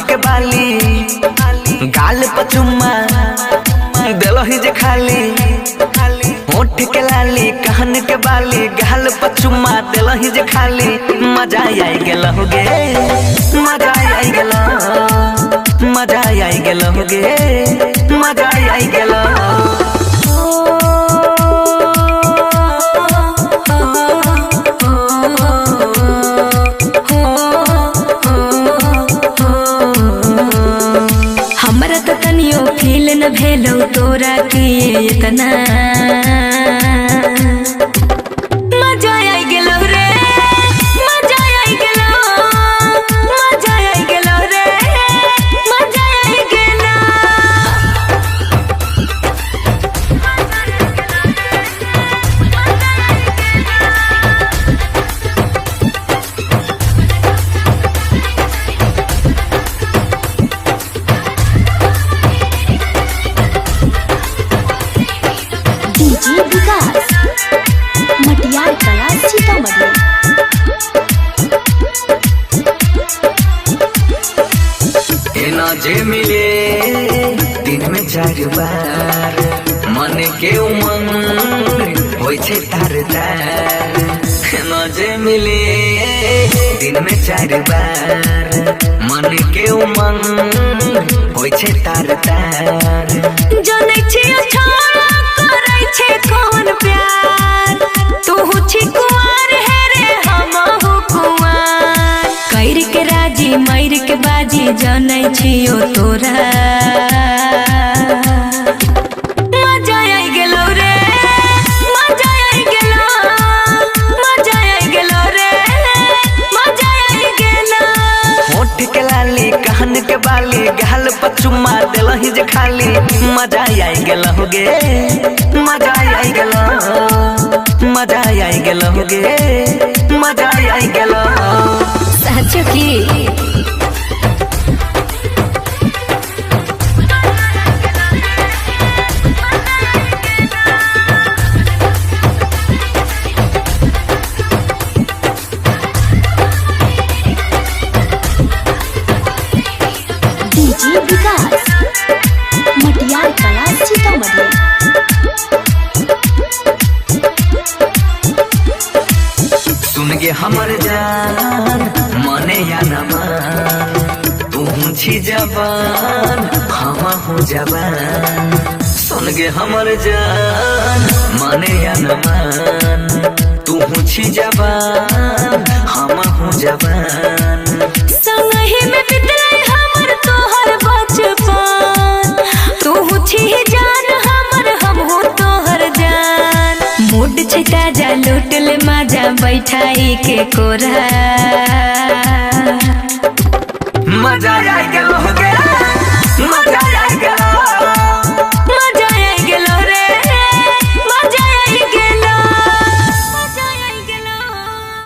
के बाली गाल पचुम्मा दिलही जे खाली होठ के लाली कान के बाली गाल पचुम्मा दिलही जे खाली मजा आई गेल होगे मजा आई गेल मजा आई गेल होगे मजा आई गेल। हमरा तो तनियो फील न भेलो तोरा के इतना मजा आई गेलो रे मजा आई गेलो मजा आई गेलो रे मजा आई गेलो। डीजे विकास मटियार कला सीतामढ़ी। ना जे मिले दिन में 4 बार मन के उमंग होय छे तार तार। ना जे मिले दिन में 4 बार मन के उमंग होय छे तार तार। जानै छियो छोड़ा करै छे कौन प्यार तू छी कुंवर है रे हमहु कुंवर कैर के राजी मर के बाजी जानै छियो तोरा मजा आई गेलो रे मजा आई गेलो मजा आई गेलो रे मजा आई गेलो। होठ के लाली कान के बाली गाल पचुम्मा दिलही जे खाली मजा आई गेल होगे मजा आई गेल मजा आई गेल होगे मजा आई गेल। सच की डीजे विकास मटियार कला सीतामढ़ी। सुन गे हमर जान मने या न मान तू छी जवान हम हूँ जवान। सुन गे हमर जान मने या न मान तू छी जवान हम हूँ जवान। संगहि में बितलै हमर तोहर बचपन तू छी जान हमर हमहु तोहर जान। मूड छै ताजा लूट ले मजा बैठाई के कोरा मजा आई गेल होगे मजा